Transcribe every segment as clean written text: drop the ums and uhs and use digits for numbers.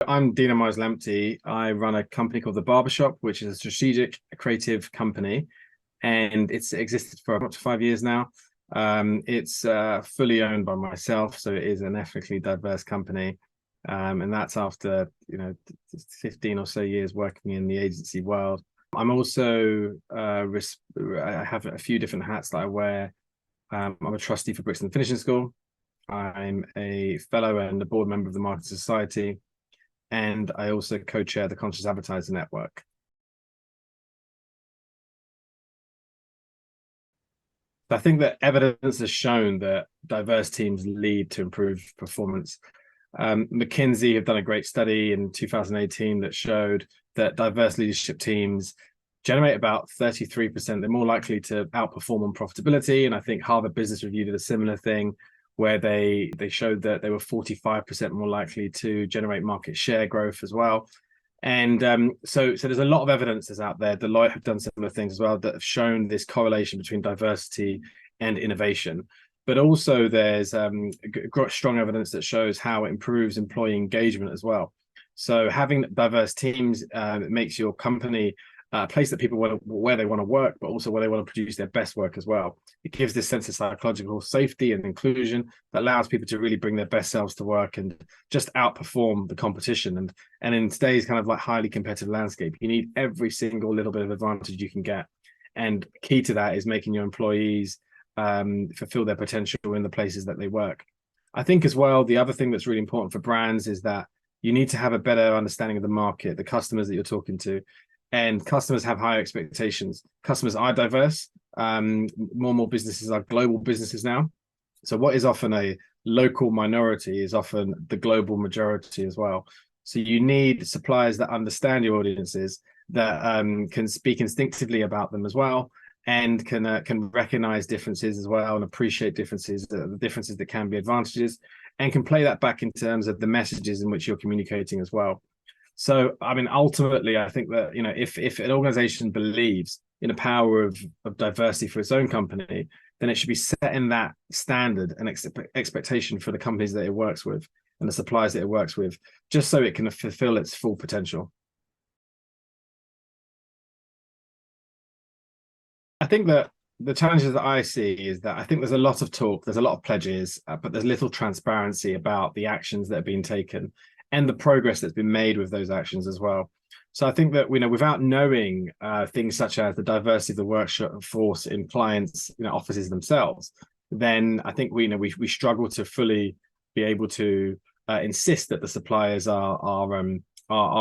I'm Dino Myers-Lamptey. I run a company called the Barber Shop, which is a strategic creative company, and it's existed for up to 5 years now. It's fully owned by myself, so it is an ethnically diverse company, and that's after 15 or so years working in the agency world. I'm also I have a few different hats that I wear. I'm a trustee for Brixton Finishing School. I'm a fellow and a board member of the Marketing Society, and I also co-chair the Conscious Advertiser Network. I think that evidence has shown that diverse teams lead to improved performance. McKinsey have done a great study in 2018 that showed that diverse leadership teams generate about 33%. They're more likely to outperform on profitability. And I think Harvard Business Review did a similar thing where they showed that they were 45% more likely to generate market share growth as well. And so there's a lot of evidence that's out there. Deloitte have done similar things as well that have shown this correlation between diversity and innovation. But also there's strong evidence that shows how it improves employee engagement as well. So having diverse teams makes your company a place that people want where they want to work, but also where they want to produce their best work as well. It gives this sense of psychological safety and inclusion that allows people to really bring their best selves to work and just outperform the competition. And in today's kind of like highly competitive landscape, you need every single little bit of advantage you can get. And key to that is making your employees fulfill their potential in the places that they work. I think as well, the other thing that's really important for brands is that you need to have a better understanding of the market, the customers that you're talking to. And customers have higher expectations. Customers are diverse. More and more businesses are global businesses now. So what is often a local minority is often the global majority as well. So you need suppliers that understand your audiences, that can speak instinctively about them as well, and can recognize differences as well and appreciate differences, the differences that can be advantages, and can play that back in terms of the messages in which you're communicating as well. So, I mean, ultimately, I think that, if an organization believes in the power of diversity for its own company, then it should be setting that standard and expectation for the companies that it works with and the suppliers that it works with, just so it can fulfill its full potential. I think that the challenges that I see is that I think there's a lot of talk, there's a lot of pledges, but there's little transparency about the actions that have been taken and the progress that's been made with those actions as well. So I think that without knowing things such as the diversity of the workforce in clients' offices themselves, then I think we struggle to fully be able to insist that the suppliers are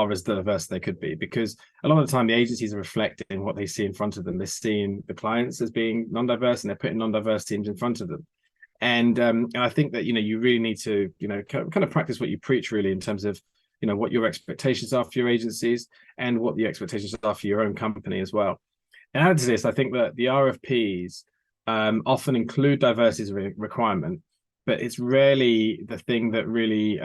as diverse as they could be, because a lot of the time the agencies are reflecting what they see in front of them. They're seeing the clients as being non-diverse, and they're putting non-diverse teams in front of them. And I think that you really need to kind of practice what you preach, really, in terms of what your expectations are for your agencies and what the expectations are for your own company as well. And added to this, I think that the RFPs often include diversity as a requirement, but it's rarely the thing that really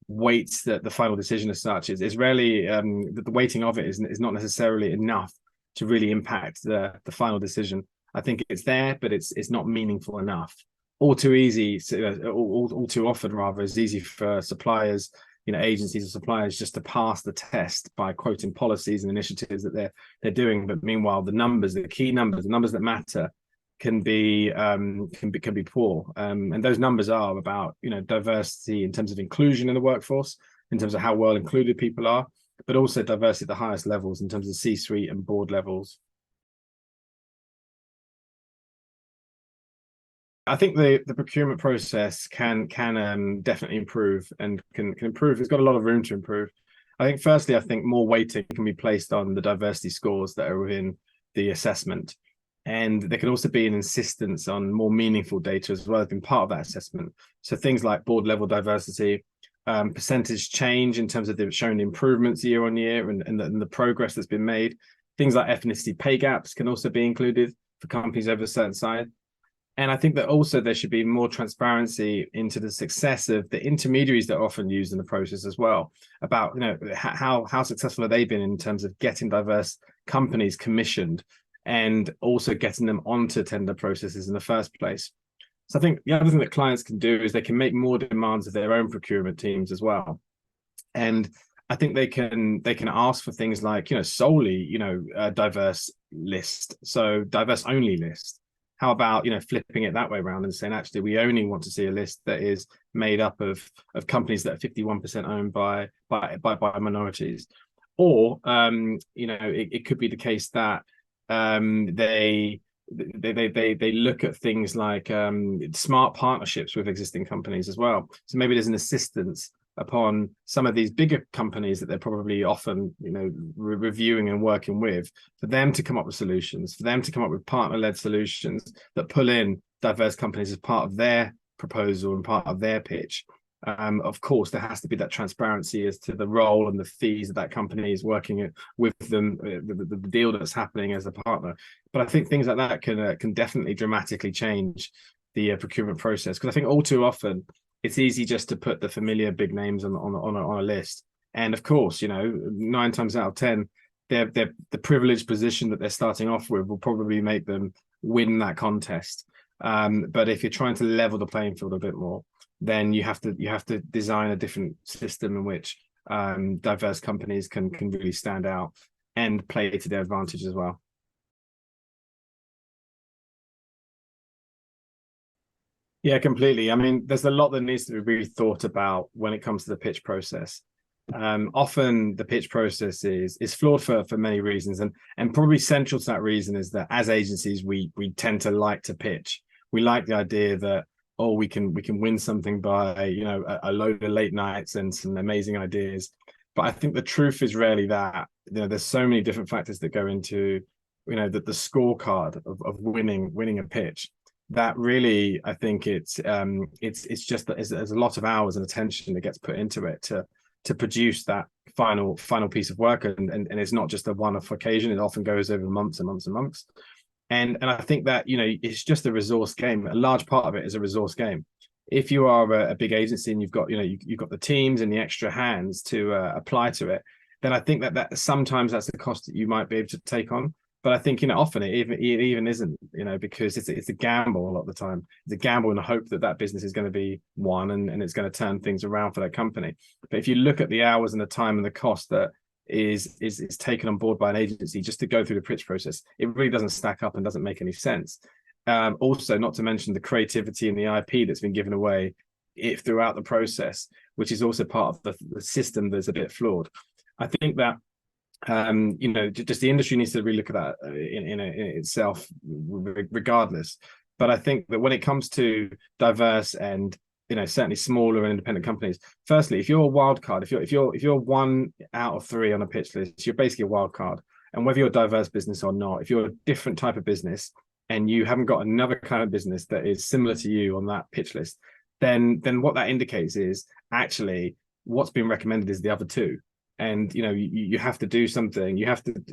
weights the final decision as such. It's rarely the weighting of it is not necessarily enough to really impact the final decision. I think it's there, but it's not meaningful enough. All too easy, all too often rather, is easy for suppliers, agencies and suppliers just to pass the test by quoting policies and initiatives that they're doing. But meanwhile, the key numbers, the numbers that matter, can be poor. And those numbers are about diversity in terms of inclusion in the workforce, in terms of how well included people are, but also diversity at the highest levels in terms of C-suite and board levels. I think the procurement process can definitely improve and can improve. It's got a lot of room to improve. I think firstly, I think more weighting can be placed on the diversity scores that are within the assessment. And there can also be an insistence on more meaningful data as well as being part of that assessment. So things like board level diversity, percentage change in terms of showing improvements year on year and the progress that's been made. Things like ethnicity pay gaps can also be included for companies over a certain size. And I think that also there should be more transparency into the success of the intermediaries that are often used in the process as well, about how successful have they been in terms of getting diverse companies commissioned and also getting them onto tender processes in the first place. So I think the other thing that clients can do is they can make more demands of their own procurement teams as well. And I think they can ask for things like, solely, a diverse list, so diverse only list. How about, flipping it that way around and saying, actually, we only want to see a list that is made up of companies that are 51% owned by minorities. Or it could be the case that they look at things like smart partnerships with existing companies as well. So maybe there's an assistance upon some of these bigger companies that they're probably often, reviewing and working with, for them to come up with solutions, for them to come up with partner-led solutions that pull in diverse companies as part of their proposal and part of their pitch. Of course, there has to be that transparency as to the role and the fees that company is working with them, the deal that's happening as a partner. But I think things like that can definitely dramatically change the procurement process, because I think all too often it's easy just to put the familiar big names on a list. And of course, 9 times out of 10, the privileged position that they're starting off with will probably make them win that contest. But if you're trying to level the playing field a bit more, then you have to design a different system in which diverse companies can really stand out and play to their advantage as well. Yeah, completely. I mean, there's a lot that needs to be really thought about when it comes to the pitch process. Often the pitch process is flawed for many reasons, and probably central to that reason is that as agencies we tend to like to pitch. We like the idea that, oh, we can win something by a load of late nights and some amazing ideas. But I think the truth is rarely that. There's so many different factors that go into the scorecard of winning a pitch, that really, I think it's just that there's a lot of hours and attention that gets put into it to produce that final piece of work, and it's not just a one-off occasion. It often goes over months and months and months. And I think that it's just a resource game. A large part of it is a resource game. If you are a big agency and you've got you've got the teams and the extra hands to apply to it, then I think that sometimes that's the cost that you might be able to take on. But I think often it even isn't, because it's a gamble a lot of the time. It's a gamble in the hope that business is going to be won and it's going to turn things around for that company. But if you look at the hours and the time and the cost that is taken on board by an agency just to go through the pitch process, it really doesn't stack up and doesn't make any sense. Also, not to mention the creativity and the IP that's been given away throughout the process, which is also part of the system that's a bit flawed. I think that just the industry needs to really look at that in itself, regardless. But I think that when it comes to diverse and certainly smaller and independent companies, firstly, if you're a wild card, if you're 1 out of 3 on a pitch list, you're basically a wild card. And whether you're a diverse business or not, if you're a different type of business and you haven't got another kind of business that is similar to you on that pitch list, then what that indicates is actually what's been recommended is the other two. And you have to do something.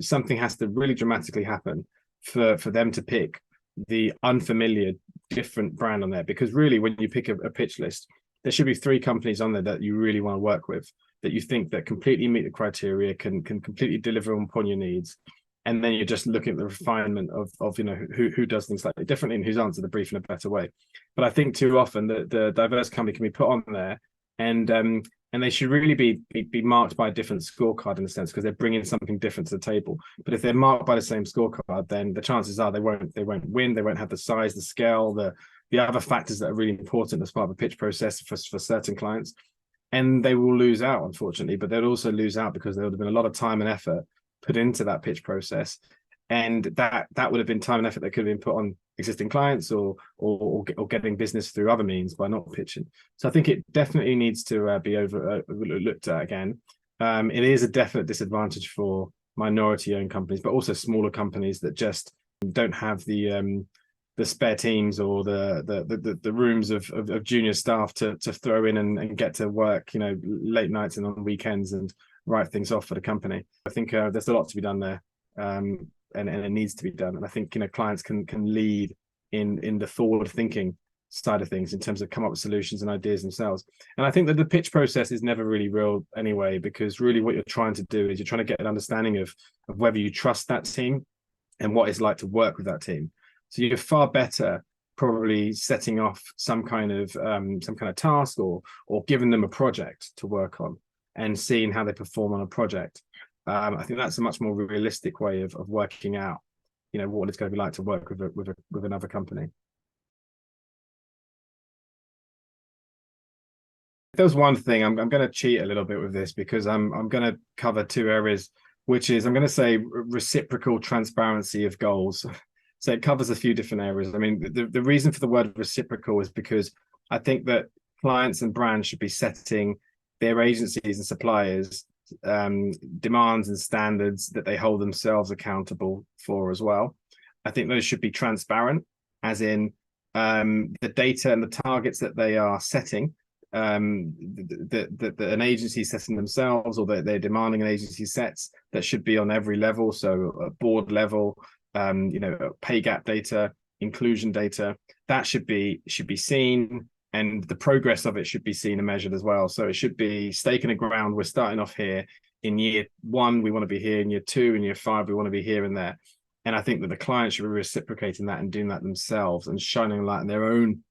Something has to really dramatically happen for them to pick the unfamiliar, different brand on there. Because really, when you pick a pitch list, there should be 3 companies on there that you really want to work with, that you think that completely meet the criteria, can completely deliver upon your needs. And then you're just looking at the refinement of who does things slightly differently and who's answered the brief in a better way. But I think too often the diverse company can be put on there, and they should really be marked by a different scorecard in a sense, because they're bringing something different to the table. But if they're marked by the same scorecard, then the chances are they won't win. They won't have the size, the scale, the other factors that are really important as part of the pitch process for certain clients, and they will lose out, unfortunately. But they'll also lose out because there would have been a lot of time and effort put into that pitch process, and that would have been time and effort that could have been put on existing clients or getting business through other means by not pitching. So I think it definitely needs to be looked at again. It is a definite disadvantage for minority-owned companies, but also smaller companies that just don't have the spare teams or the rooms of junior staff to throw in and get to work late nights and on weekends and write things off for the company. I think there's a lot to be done there. And it needs to be done. And I think clients can lead in the forward thinking side of things in terms of come up with solutions and ideas themselves. And I think that the pitch process is never really real anyway, because really what you're trying to do is you're trying to get an understanding of whether you trust that team and what it's like to work with that team. So you're far better probably setting off some kind of task or giving them a project to work on. and seeing how they perform on a project. I think that's a much more realistic way of working out, what it's going to be like to work with another company. There was one thing, I'm going to cheat a little bit with this because I'm going to cover two areas, which is I'm going to say reciprocal transparency of goals. So it covers a few different areas. I mean, the reason for the word reciprocal is because I think that clients and brands should be setting their agencies and suppliers demands and standards that they hold themselves accountable for as well. I think those should be transparent, as in the data and the targets that they are setting, that an agency setting themselves, or that they're demanding an agency sets, that should be on every level. So at board level, pay gap data, inclusion data, that should be seen, and the progress of it should be seen and measured as well. So it should be stake in the ground. We're starting off here. In year 1, we want to be here. In year 2, in year 5, we want to be here and there. And I think that the clients should be reciprocating that and doing that themselves, and shining a light on their own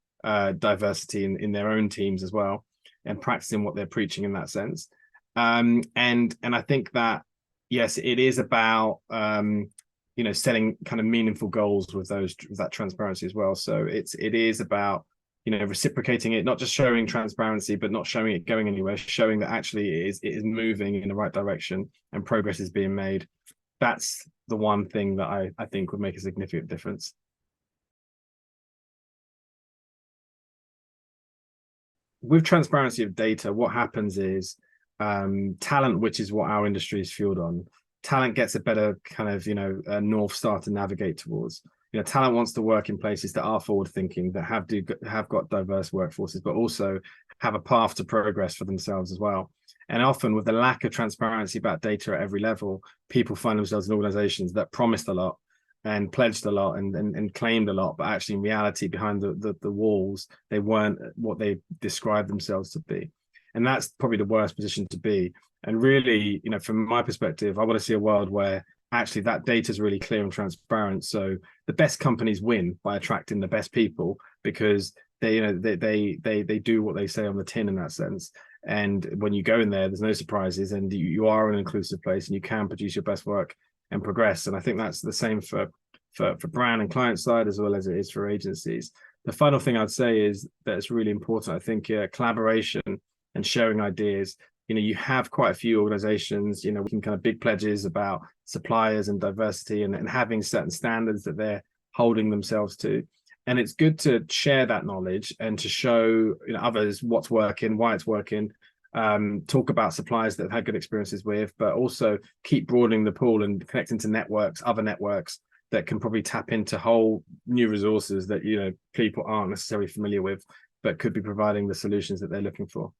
diversity in their own teams as well, and practicing what they're preaching in that sense. And I think that, yes, it is about setting kind of meaningful goals with that transparency as well. So it is about reciprocating it, not just showing transparency, but not showing it going anywhere, showing that actually it is moving in the right direction and progress is being made. That's the one thing that I think would make a significant difference. With transparency of data, what happens is talent, which is what our industry is fueled on, talent gets a better kind of North Star to navigate towards. Talent wants to work in places that are forward thinking, that have got diverse workforces, but also have a path to progress for themselves as well. And often with the lack of transparency about data at every level, people find themselves in organizations that promised a lot and pledged a lot and claimed a lot, but actually in reality, behind the walls, they weren't what they described themselves to be. And that's probably the worst position to be. And really, from my perspective, I want to see a world where actually that data is really clear and transparent. So the best companies win by attracting the best people, because they do what they say on the tin in that sense. And when you go in there's no surprises, and you are an inclusive place, and you can produce your best work and progress. And I think that's the same for brand and client side as well as it is for agencies. The final thing I'd say is that it's really important. I think collaboration and sharing ideas. You have quite a few organizations, making kind of big pledges about suppliers and diversity, and having certain standards that they're holding themselves to. And it's good to share that knowledge and to show others what's working, why it's working, talk about suppliers that have had good experiences with, but also keep broadening the pool and connecting to networks, other networks that can probably tap into whole new resources that people aren't necessarily familiar with, but could be providing the solutions that they're looking for.